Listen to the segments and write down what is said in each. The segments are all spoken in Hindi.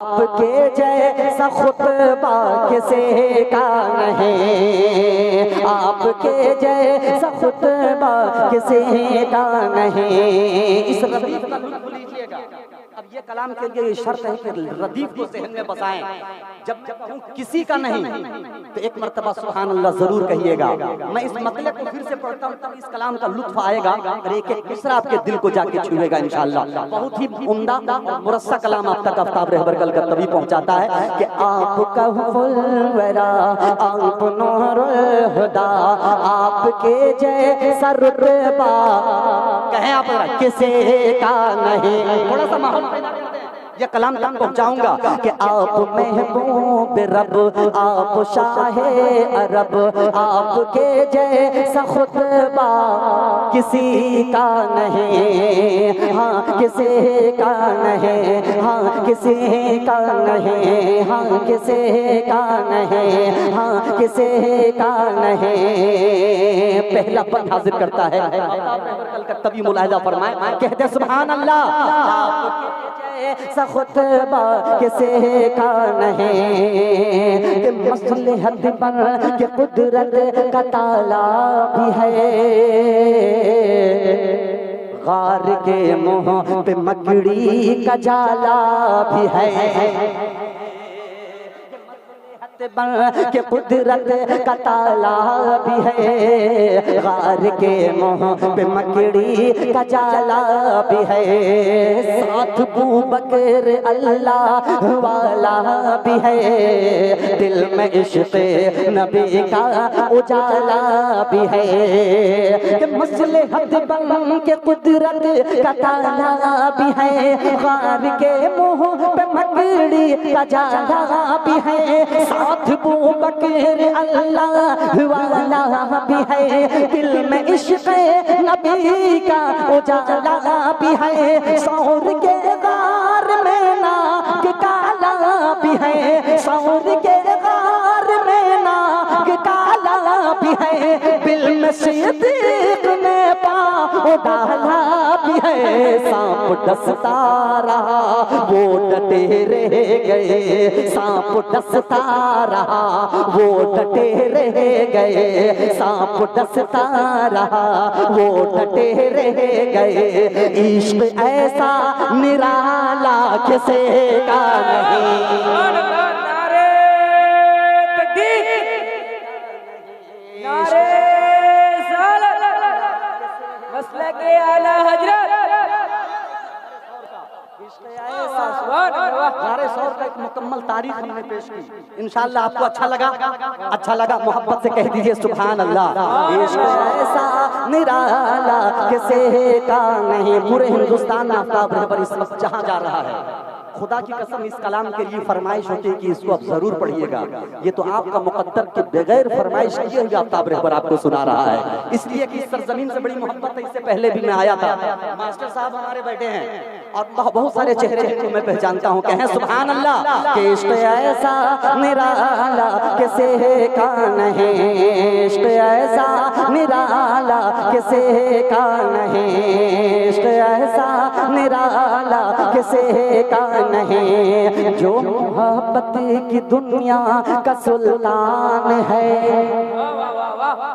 आपके जैसा खुतबा किसी का नहीं, आपके जैसा खुतबा किसी का नहीं। इस रदीफ का लुत्फ लीजिएगा। अब ये कलाम के लिए शर्त है कि रदीफ को ज़हन में बसाएं। जब किसी का नहीं तो एक मर्तबा सुभान अल्लाह जरूर कहिएगा। मैं इस मतले को फिर से पढ़ता हूँ, तब इस कलाम का लुत्फ आएगा और एक एक दूसरा आपके दिल को जाके छुएगा इंशाअल्लाह। बहुत ही उम्दा और मुरस्सा कलाम आप तक आफ्ताब रहबर कल का तभी पहुँचाता है कि आपका वरा आप नूरुल हुदा, आपके जैसा रुतबा कहें आप किसी का नहीं। थोड़ा सा माहौल ये कलाम तक पहुंचाऊंगा कि आप महबूब रब, आप शाहे अरब, आपके जैसा खुतबा किसी का नहीं, हाँ किसी का नहीं, हाँ किसी का नहीं, हाँ किसी का नहीं, हाँ किसी का नहीं। पहला पद हाजिर करता है तभी मुलाहिजा फरमाए, कहते सुभान अल्लाह खुतबा किसी का नहीं, कि मसलहत बन के कुदरत का ताला भी है, गार के मुंह पे मकड़ी का जाला भी है, बन के कुदरत का ताला भी है, गार के मुंह पे मकड़ी का जाला भी है, साथ बू बकर अल्लाह वाला भी है, दिल में इश्क़ नबी का उजाला भी है, कि मसलहत बन के कुदरत का ताला भी है, गार के मुंह पे मकड़ी का जाला भी है, साथ बू बकर अल्लाह वाला भी है, दिल में इश्क़ नबी का उजाला भी है, सौर के गार में नाग काला भी है, सौर के गार में नाग काला भी है, दिल में सिद्दीक़ ने पाँव डाला भी है, सांप डसता रहा वो डटे रह गए, सांप डसता रहा वो डटे रह गए, सांप डसता रहा वो डटे रह गए, इश्क़ ऐसा निराला किसी का नहीं। नारे तकबीर, नारे सलात, मसलके आला हजरत, नारे सौर का एक मुकम्मल तारीख हमने पेश की। इंशाअल्लाह आपको अच्छा लगा मोहब्बत से कह दीजिए सुभान अल्लाह। इश्क़ ऐसा निराला किसी का नहीं। पूरे हिंदुस्तान में आफ्ताब रहबर इस वक्त जहाँ जा रहा है, खुदा की कसम इस कलाम के लिए फरमाइश होती है कि इसको आप जरूर पढ़िएगा। ये तो आपका मुकद्दर के बगैर फरमाइश किए हुए आफ्ताब रहबर आपको सुना रहा है, इसलिए कि इस सरजमीन से बड़ी मोहब्बत है। इससे पहले भी मैं आया था, मास्टर साहब हमारे बैठे हैं और बहुत सारे चेहरे जिनको मैं पहचानता हूँ, कहें सुभान अल्लाह। कि इश्क़ ऐसा निराला किसी का नहीं, इश्क़ ऐसा निराला किसी का नहीं, इश्क़ ऐसा निराला किसी का नहीं, जो मोहब्बत की दुनिया का सुल्तान है,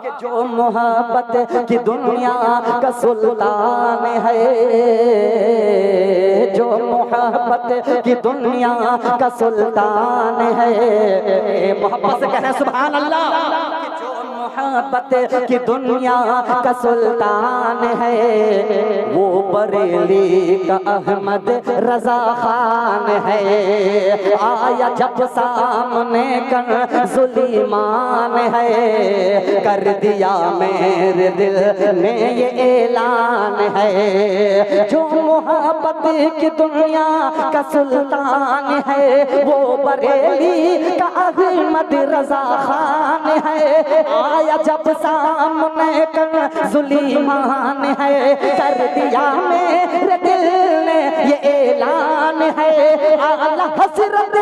कि जो मोहब्बत की दुनिया का सुल्तान है, जो मोहब्बत की दुनिया का सुल्तान है। मोहब्बत से कहें सुभान अल्लाह। जो मोहब्बत की दुनिया का सुल्तान है, वो बरेली का अहमद रजा खान है, आया जब सामने कर सुलेमान है, कर दिया मेरे दिल ने ये ऐलान है, जो मोहब्बत की दुनिया का सुल्तान है, वो बरेली का अहमद रजा खान है, आया जब सामने कर सुलेमान है, कर दिया मेरे दिल ने ये ऐलान है, आला हसरत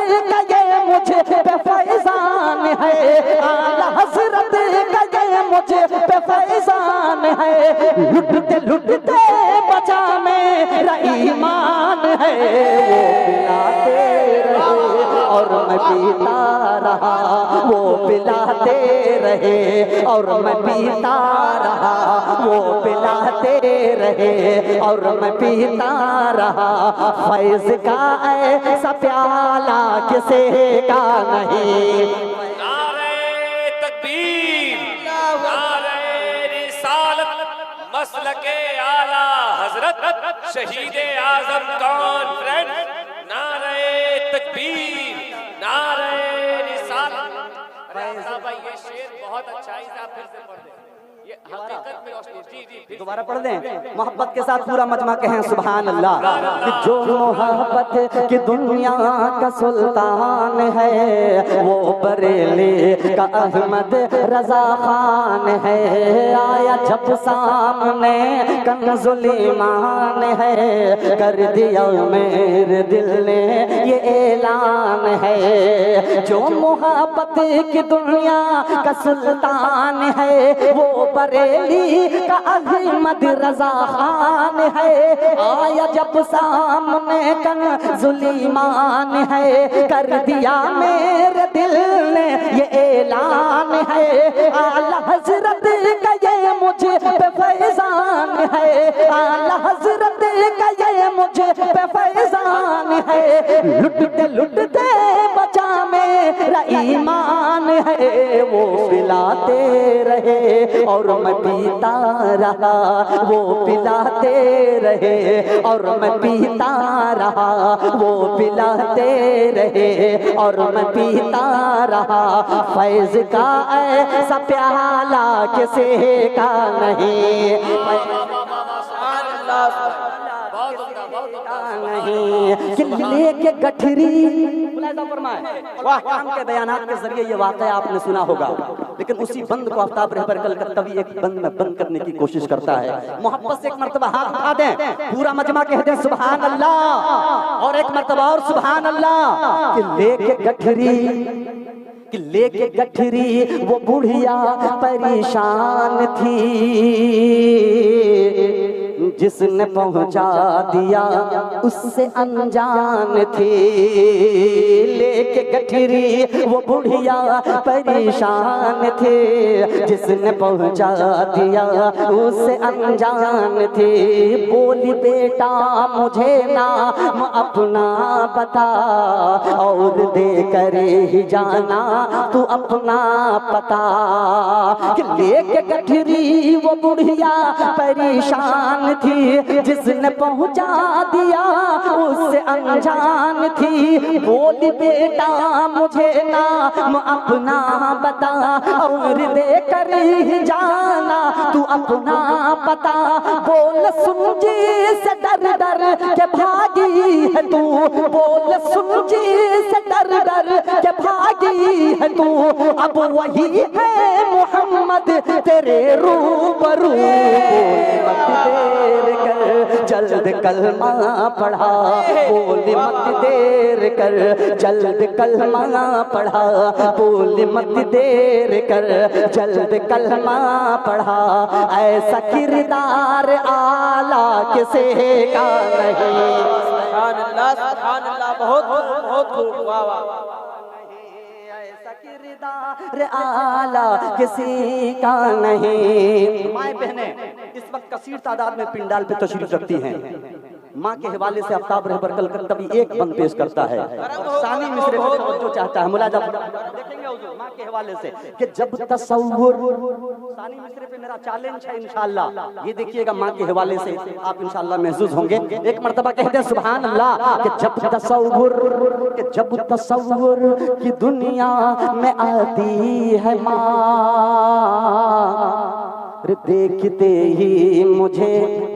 का ये मुझे पे फैजान है, आला हसरत का ये मुझे पे फैजान है, लुटते लुटते बचा मेरा ईमान है, वो मिलाते रहे और मैं पीता रहा, वो पिलाते रहे और मैं पीता रहा, वो पिलाते रहे और मैं पीता रहा। फैज का ऐसा प्याला किसे का नहीं। नारे तकबीर, नारे रिसालत, मसलके आला हजरत शहीद आजम कॉन्फ्रेंस। नारे तकबीर, नारे रिसालत। अरे साहब भाई ये शेर बहुत अच्छाई से आप फिर से पढ़ दें, ये हकीकत में रोशनी। जी जी फिर दोबारा पढ़ दें, मोहब्बत के साथ पूरा मजमा कहें सुभान अल्लाह। कि जो मोहब्बत की दुनिया का सुल्तान है, वो बरेली का अहमद रजा खान है। आया जब सामने कंजुल ईमान है, कर दिया मेरे दिल ने ये ऐलान है। जो मोहब्बत की दुनिया का सुल्तान है, वो बरेली का अहमद रजा खान है। आया जब सामने कंजुल ईमान है, कर दिया मेरे दिल ने ये ऐलान है। आला हजरत का ये मुझे पे फैजान है, आला हजरत का ये मुझे पे फैजान है। लुटते बचा मेरा ईमान है, वो पिलाते रहे और मैं पीता रहा, वो पिलाते रहे और मैं पीता रहा, वो पिलाते रहे और मैं पीता रहा। फैज का ऐसा प्याला किसे का नहीं। नहीं कि लेके गठरी काम के बयानात के जरिए ये वाक़या आपने सुना होगा, लेकिन उसी बंद को आफ्ताब रहबर कल कभी एक बंद में बंद करने की कोशिश करता है। मोहब्बत से एक मर्तबा हाथ उठा दें, पूरा मजमा कहते हैं सुभान अल्लाह, और एक मर्तबा और सुभान अल्लाह। कि लेके गठरी वो बुढ़िया परेशान थी, जिसने पहुंचा दिया उससे अनजान थी। लेके गठरी वो बुढ़िया परेशान थे, जिसने पहुंचा दिया उससे अनजान थी। बोली बेटा मुझे नाम अपना बता, और दे कर ही जाना तू अपना पता। कि लेके गठरी वो बुढ़िया परेशान थी, जिसने पहुंचा दिया उससे अनजान थी। बोली बेटा मुझे नाम अपना बता, और दे कर ही जाना तू अपना पता। बोल सुन जी से डर डर के भागी है तू, बोल सुन जी से डर डर के भागी है तू। अब वही है मोहम्मद तेरे रूबरू, मत देर कर जल्द कलमा पढ़ा, बोल मत देर कर जल्द कलमा पढ़ा, बोल मत देर कर जल्द कलमा पढ़ा। ऐसा किरदार आला किसे का नहीं। सुभान अल्लाह, बहुत खूब, वाह वाह। किरदार आला किसी का नहीं। माए बहने इस वक्त कसीर तादाद में पिंडाल पे तशरीफ रखती हैं। माँ के हवाले से आफ्ताब रहबर कल कभी एक बंद पेश करता है, सानी मिसरे पे जो चाहता है मुलाजा देखेंगे हुजूर माँ के हवाले से कि जब तसव्वुर, सानी मिसरे पे मेरा चैलेंज है इंशाअल्लाह, ये देखिएगा माँ के हवाले से आप इंशाअल्लाह महसूस होंगे। एक मर्तबा कहते हैं सुभान अल्लाह कि जब तसव्वुर की दुनिया में आती है माँ, देखते ही मुझे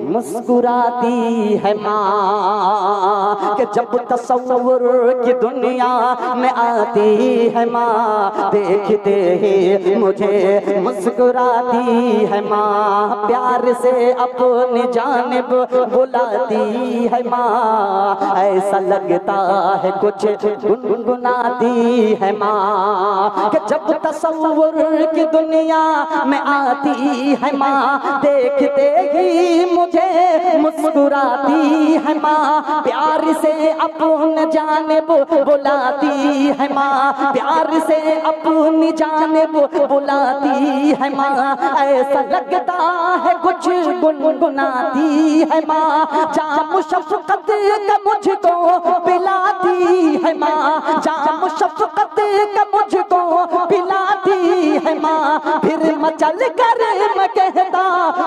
मुस्कुराती है माँ। कि जब तसव्वुर की दुनिया में आती है माँ, देखते ही मुझे मुस्कुराती है माँ। प्यार से अपनी जानिब बुलाती है माँ, ऐसा लगता है कुछ गुनगुनाती है माँ। कि जब तसव्वुर की दुनिया में आती है माँ, देखते ही मुझे तुझे मुस्कुराती है माँ, प्यार से अपने जानिब बुलाती है माँ, प्यार से अपनी जानिब बुलाती है माँ। ऐसा लगता है कुछ गुनगुनाती है माँ, जाम शफकत का मुझको पिलाती है माँ, जाम शफकत का मुझको पिलाती है माँ। फिर मचल कर मैं कहता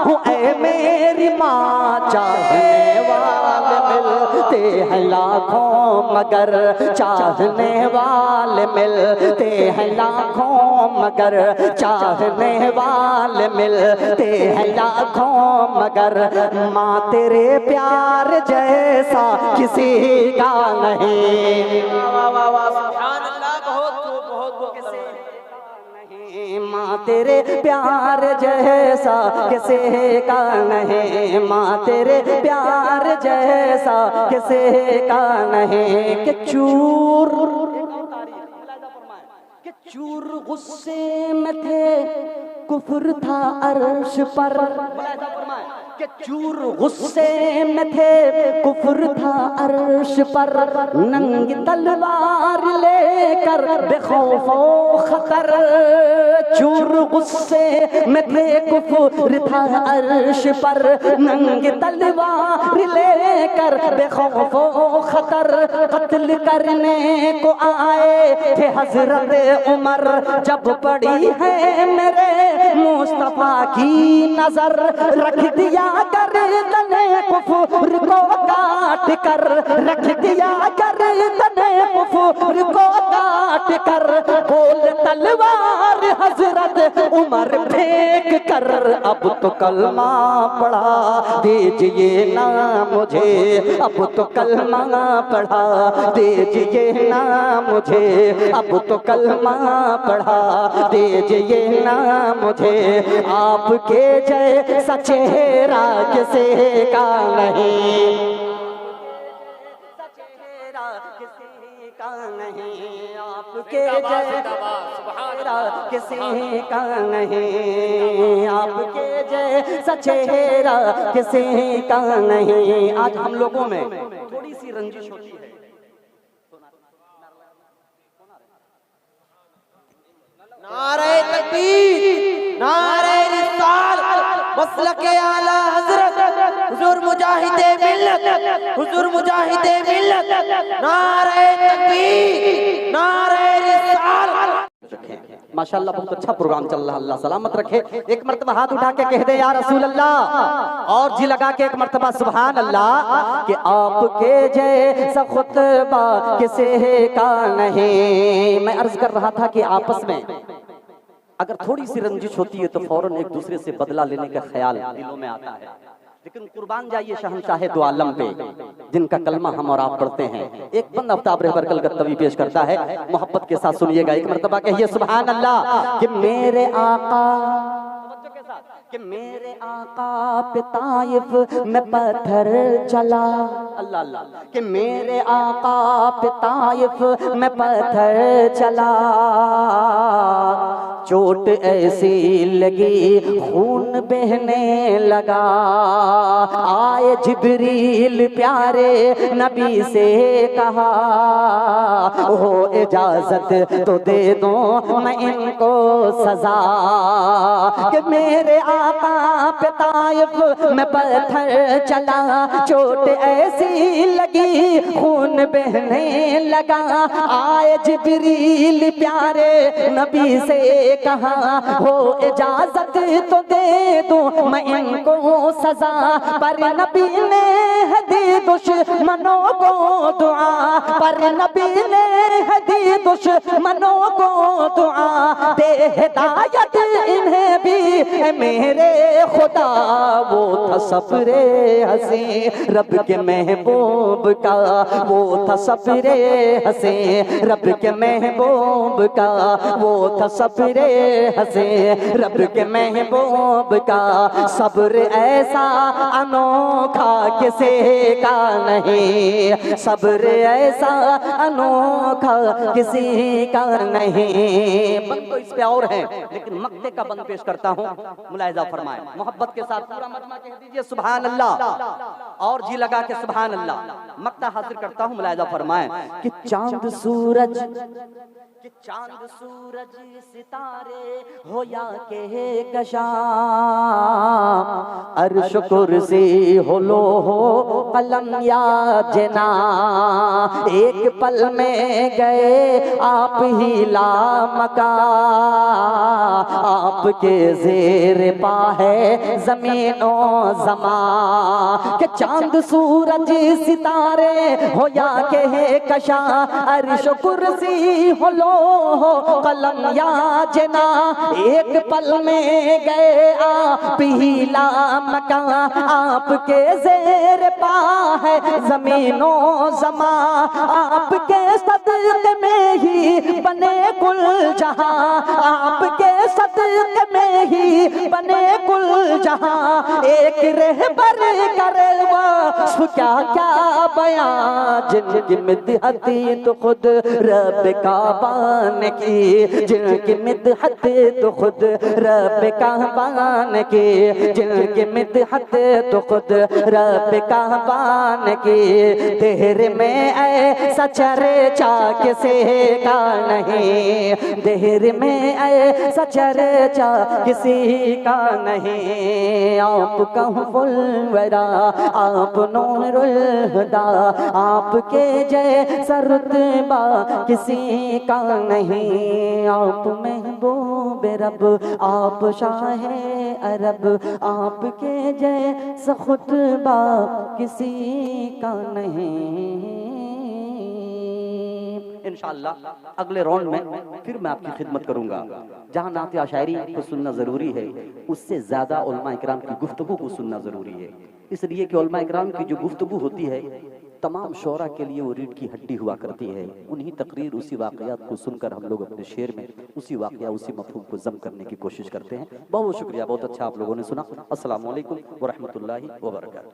हूँ ऐ मेरी माँ, चाहने वाले मिलते हैं लाखों मगर चाहने वाले मिलते हैं लाखों मगर चाहने वाले मिलते हैं लाखों मगर माँ तेरे प्यार जैसा किसी का नहीं। वाह वाह वाह सुभान अल्लाह, बहुत बहुत किसी नहीं, माँ तेरे प्यार जैसा किसी का नहीं, माँ तेरे प्यार जैसा किसी का नहीं। कि चूर गुस्से में थे कुफ्र था अर्श पर, कि चूर गुस्से में थे कुफ्र था अर्श पर, नंगी तलवार लेकर बेखौफो खतर। चूर गुस्से में थे कुफ्र था अर्श पर, नंगी तलवार लेकर बेखौफो खतर। कत्ल करने को आए थे हजरत उमर, जब पड़ी है मेरे मुस्तफा की नजर, रख दिया गर्दने कुफ्र को काट कर, रख दिया गर्दने कुफ्र को काट कर। बोल तलवार हजरत उमर फेंक कर, अब तो कलमा पढ़ा दीजिए ना मुझे, अब तो कलमा पढ़ा दीजिए ना मुझे, अब तो कलमा पढ़ा दीजिए ना मुझे। आपके जैसा चेहरा किसी का नहीं, चेहरा किसी का नहीं, आपके जैसा किसी का नहीं, आपके जैसा चेहरा किसी का नहीं। आज हम लोगों में थोड़ी सी रंजिश होती है, नारे तकबीर, नारे रिसालत, मसलके आला हजरत हुजूर मुजाहिदे मिल्लत, हुजूर मुजाहिदे मिल्लत, नारे तकबीर, नारे रिसालत। माशाल्लाह बहुत अच्छा प्रोग्राम चल रहा, अल्लाह सलामत रखे। एक मर्तबा हाथ उठा के कह दे या रसूल अल्लाह, और जी लगा के एक मर्तबा सुभान अल्लाह। कि आपके जैसा खुतबा किसी का नहीं। मैं अर्ज कर रहा था कि आपस में अगर थोड़ी सी रंजिश होती है तो फौरन एक दूसरे से बदला लेने का ख्याल दिलों में आता है, लेकिन कुर्बान जाइए शहंशाह दो आलम पे जिनका कलमा हम और आप पढ़ते हैं। एक बंद आफ्ताब रहबर कल गत्तवी पेश करता है, मोहब्बत के साथ सुनिएगा। एक मर्तबा कहिए सुभान अल्लाह। कि मेरे आका, कि मेरे आका पे ताइफ में पत्थर चला, अल्लाह अल्लाह। कि मेरे आका पे ताइफ में पत्थर चला, चोट ऐसी लगी खून बहने लगा। आए जिब्रील प्यारे नबी से कहा, हो इजाजत तो दे दो मैं इनको सजा। कि मेरे आका पे ताइफ में पत्थर चला, चोट ऐसी लगी खून बहने लगा। आए जिब्रील प्यारे नबी से कहा, हो इजाजत तो दे दो मैं इनको सजा। पर नबी ने दी दुश्मनों को दुआ, पर नबी ने दी दुश्मनों को दुआ। दे हिदायत इन्हें भी मेरे खुदा, वो था सफरे हसी रब के महबूब का, वो था सफरे हसी रब के महबूब का, वो था सफरे हंसे रब के महबूब का सब्र ऐसा अनोखा किसी का नहीं, सब्र ऐसा अनोखा किसी का नहीं। बंद तो इस पे और है, लेकिन मक्ते का बंद पेश करता हूँ, मुलाहिजा फरमाए मोहब्बत के साथ। पूरा मजमा कह दीजिए सुभान अल्लाह, और जी लगा के सुभान अल्लाह। मक्ता हासिल करता हूँ, मुलाहिजा फरमाए कि चांद सूरज, कि चांद सूरज सितारे हो या के कशा, अर्श कुर्सी हो लो हो कलम या जना, एक पल में गए आप ही लामका, आपके ज़ेर पा है ज़मीनो ज़मा। कि चांद सूरज सितारे हो या के कशा, अर्श कुर्सी हो लो हो कलम या जना, एक पल में गए आप ही लामका, आपके ज़ेर पा है ज़मीनो ज़मा, आपके सदक़े में ही बने कुल जहां, आपके सदक़े में ही बने कुल जहां, एक रहबर करे वस्फ़ क्या क्या बयां, जिनकी मिदहती तो खुद रब काबान की, जिनकी मिदहत तो खुद रब काबान की, जिनकी मिदहत तो खुद रब काबान की, देहर में ऐसा चर्चा किसी का नहीं, देहर में ऐसा चर्चा किसी का नहीं। आप कहफुल वरा, आप नूरुल हुदा, आपके जैसा रुतबा किसी का नहीं। आप महबूब रब, आप शाहे अरब, आपके जैसा खुतबा किसी का नहीं। इंशाअल्लाह अगले राउंड में फिर मैं आपकी खिदमत करूंगा। जहां नात शायरी को सुनना जरूरी है, उससे ज्यादा उलमा इकराम की गुफ्तगू को सुनना जरूरी है। इसलिए कि उलमा इकराम की जो गुफ्तगू होती है तमाम शोरा के लिए वो रीढ़ की हड्डी हुआ करती है। उन्हीं तकरीर, उसी वाक़यात को सुनकर हम लोग अपने शेर में उसी वाक़या, उसी मफ़हूम को जम करने की कोशिश करते हैं। बहुत बहुत शुक्रिया, बहुत अच्छा आप लोगों ने सुना। अस्सलामु अलैकुम व रहमतुल्लाहि व बरकातहू।